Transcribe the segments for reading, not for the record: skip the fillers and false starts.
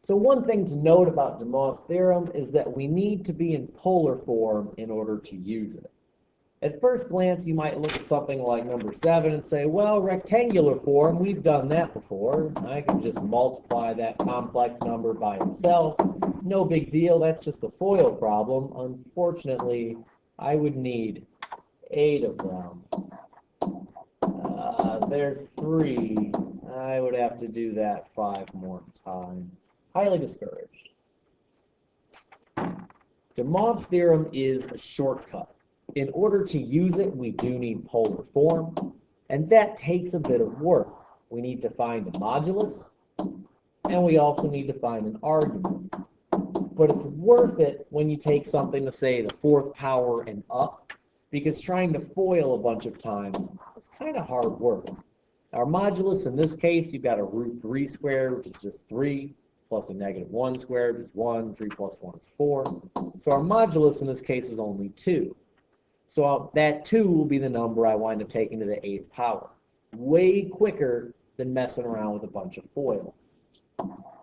So one thing to note about DeMoivres' theorem is that we need to be in polar form in order to use it. At first glance, you might look at something like number 7 and say, well, rectangular form, we've done that before. I can just multiply that complex number by itself. No big deal, that's just a FOIL problem. Unfortunately, I would need 8 of them. There's 3. I would have to do that 5 more times. Highly discouraged. DeMoivres' theorem is a shortcut. In order to use it, we do need polar form, and that takes a bit of work. We need to find a modulus, and we also need to find an argument. But it's worth it when you take something to, say, the 4th power and up, because trying to FOIL a bunch of times is kind of hard work. Our modulus in this case, you've got a root 3 squared, which is just 3, plus a negative 1 squared, which is 1. 3 plus 1 is 4. So our modulus in this case is only 2. So that 2 will be the number I wind up taking to the 8th power. Way quicker than messing around with a bunch of FOIL.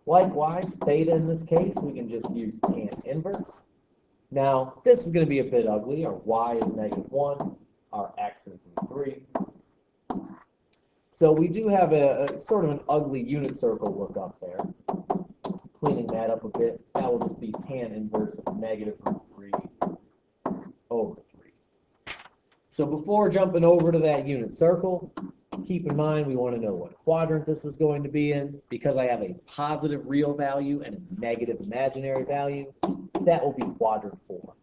Likewise, theta in this case, we can just use tan inverse. Now, this is going to be a bit ugly. Our y is negative 1. Our x is 3. So we do have a sort of an ugly unit circle look up there. Cleaning that up a bit, that will just be tan inverse of negative root 3 over 3. So before jumping over to that unit circle, keep in mind we want to know what quadrant this is going to be in. Because I have a positive real value and a negative imaginary value, that will be quadrant 4.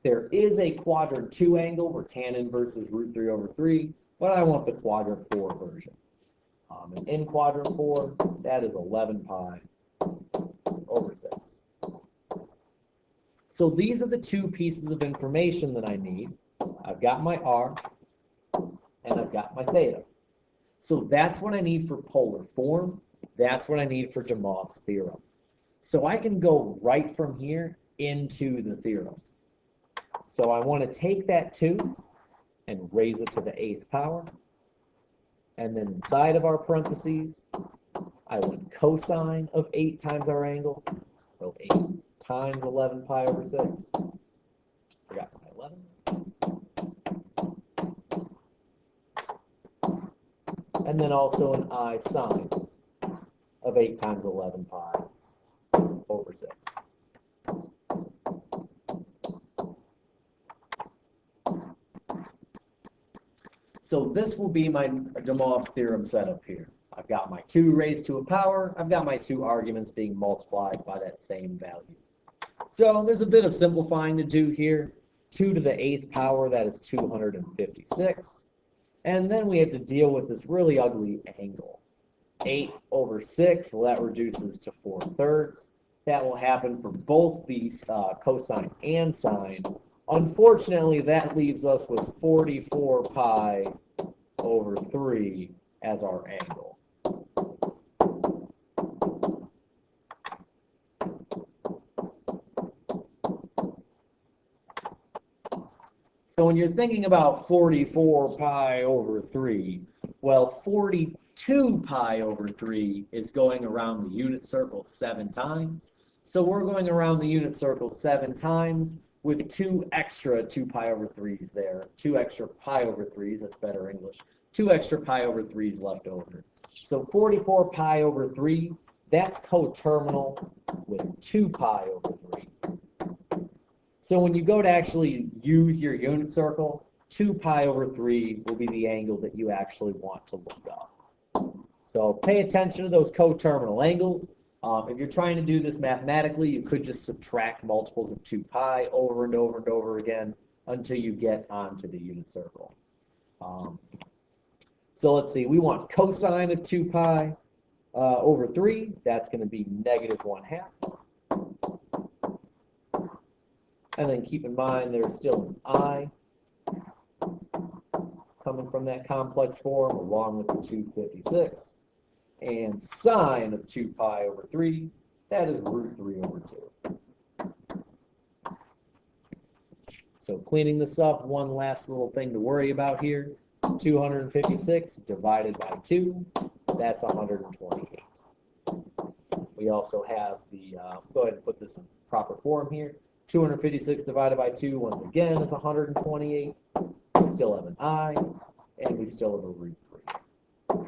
There is a quadrant 2 angle where tan inverse is root 3 over 3, but I want the quadrant 4 version. And in quadrant 4, that is 11 pi over 6. So these are the 2 pieces of information that I need. I've got my r, and I've got my theta. So that's what I need for polar form. That's what I need for DeMoivres' theorem. So I can go right from here into the theorem. So I want to take that 2 and raise it to the 8th power. And then inside of our parentheses, I want cosine of 8 times our angle. So 8 times 11 pi over 6. Forgot my 11. And then also an I sine of 8 times 11 pi over 6. So this will be my DeMoivres' theorem setup here. I've got my 2 raised to a power. I've got my 2 arguments being multiplied by that same value. So there's a bit of simplifying to do here. 2 to the 8th power, that is 256. And then we have to deal with this really ugly angle. 8 over 6, well, that reduces to 4/3. That will happen for both these cosine and sine. Unfortunately, that leaves us with 44 pi over 3 as our angle. So when you're thinking about 44 pi over 3, well, 42 pi over 3 is going around the unit circle 7 times. So we're going around the unit circle 7 times with 2 extra 2 pi over 3s there. 2 extra pi over 3s, that's better English. 2 extra pi over 3s left over. So 44 pi over 3, that's coterminal with 2 pi over 3. So when you go to actually use your unit circle, 2 pi over 3 will be the angle that you actually want to look up. So pay attention to those coterminal angles. If you're trying to do this mathematically, you could just subtract multiples of 2 pi over and over and over again until you get onto the unit circle. So let's see, we want cosine of 2 pi over 3. That's going to be negative 1/2. And then keep in mind there's still an I coming from that complex form along with the 256. And sine of 2 pi over 3, that is root 3 over 2. So cleaning this up, one last little thing to worry about here. 256 divided by 2, that's 128. We also have the, go ahead and put this in proper form here. 256 divided by 2, once again, is 128. We still have an I, and we still have a root 3.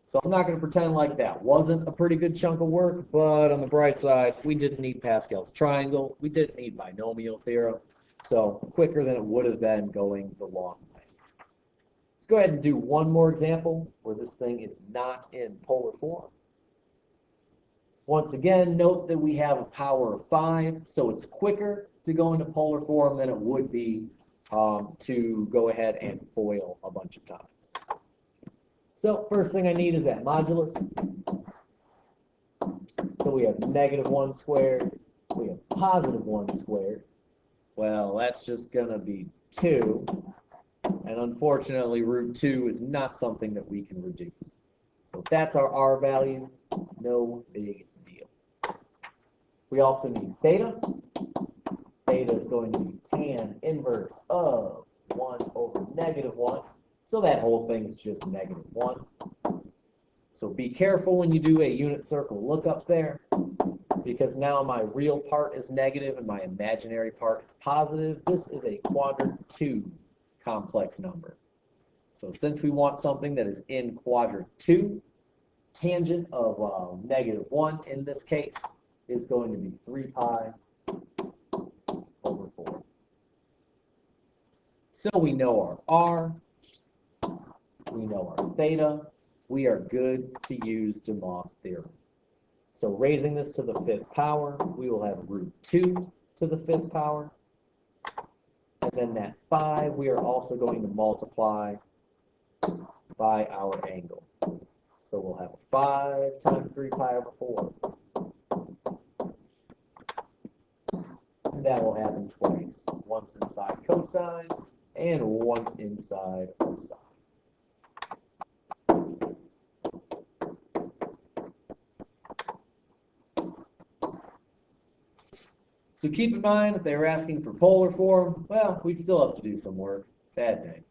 So I'm not going to pretend like that wasn't a pretty good chunk of work, but on the bright side, we didn't need Pascal's triangle. We didn't need binomial theorem. So quicker than it would have been going the long way. Let's go ahead and do one more example where this thing is not in polar form. Once again, note that we have a power of 5, so it's quicker to go into polar form than it would be to go ahead and FOIL a bunch of times. So first thing I need is that modulus. So we have -1 squared. We have +1 squared. Well, that's just going to be 2. And unfortunately, root 2 is not something that we can reduce. So that's our R value. No big deal. We also need theta. Theta is going to be tan inverse of 1 over -1. So that whole thing is just -1. So be careful when you do a unit circle lookup there, because now my real part is negative and my imaginary part is positive. This is a quadrant 2 complex number. So since we want something that is in quadrant 2, tangent of -1 in this case is going to be 3 pi over 4. So we know our R. We know our theta. We are good to use DeMoivres theorem. So raising this to the 5th power, we will have root 2 to the 5th power. And then that 5, we are also going to multiply by our angle. So we'll have 5 times 3 pi over 4. And that will happen twice. Once inside cosine and once inside cosine. So keep in mind, if they were asking for polar form, well, we'd still have to do some work. Sad day.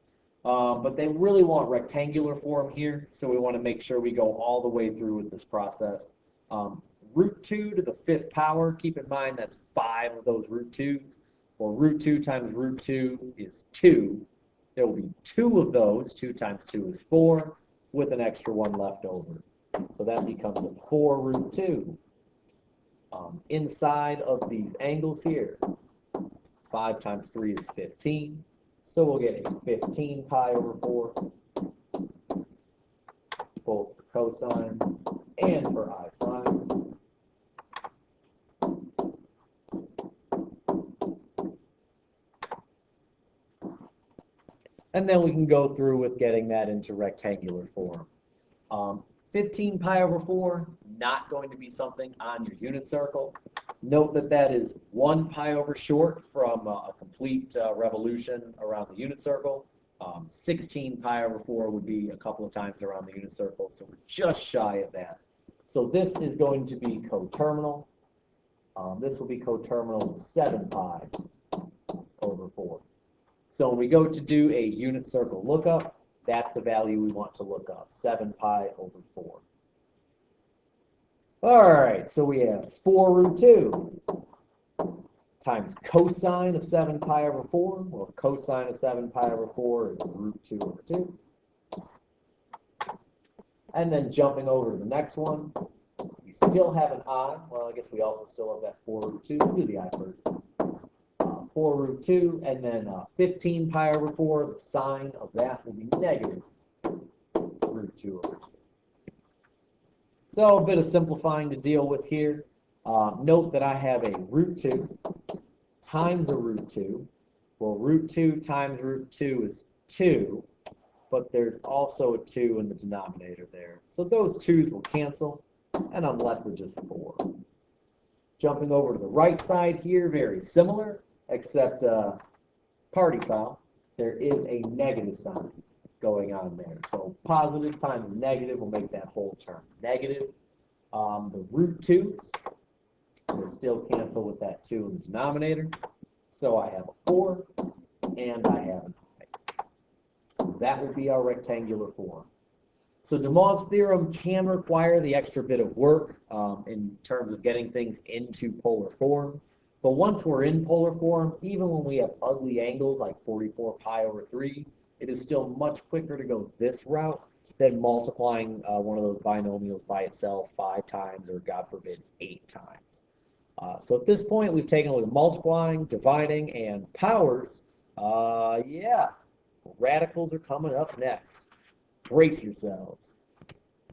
But they really want rectangular form here, so we want to make sure we go all the way through with this process. Root 2 to the 5th power, keep in mind that's 5 of those root 2's. Well, root 2 times root 2 is 2. There will be 2 of those. 2 times 2 is 4, with an extra 1 left over. So that becomes a 4 root 2. Inside of these angles here, 5 times 3 is 15. So we'll get a 15 pi over 4, both for cosine and for I sine. And then we can go through with getting that into rectangular form. 15 pi over 4, not going to be something on your unit circle. Note that that is 1 pi over short from a complete revolution around the unit circle. 16 pi over 4 would be a couple of times around the unit circle, so we're just shy of that. So this is going to be coterminal. This will be coterminal with 7 pi over 4. So when we go to do a unit circle lookup, that's the value we want to look up, 7 pi over 4. All right, so we have 4 root 2 times cosine of 7 pi over 4. Well, cosine of 7 pi over 4 is root 2 over 2. And then jumping over to the next one, we still have an I. Well, I guess we also still have that 4 root 2. We'll do the I first. 4 root 2, and then 15 pi over 4, the sine of that will be negative root 2 over 2. So a bit of simplifying to deal with here. Note that I have a root 2 times a root 2. Well, root 2 times root 2 is 2, but there's also a 2 in the denominator there. So those 2's will cancel, and I'm left with just 4. Jumping over to the right side here, very similar. Except party foul, there is a negative sign going on there. So positive times negative will make that whole term negative. The root 2's will still cancel with that 2 in the denominator. So I have a 4 and I have an I. That will be our rectangular form. So DeMoivres' theorem can require the extra bit of work in terms of getting things into polar form. But once we're in polar form, even when we have ugly angles like 44 pi over 3, it is still much quicker to go this route than multiplying one of those binomials by itself 5 times or, God forbid, 8 times. So at this point, we've taken a look at multiplying, dividing, and powers. Yeah, radicals are coming up next. Brace yourselves.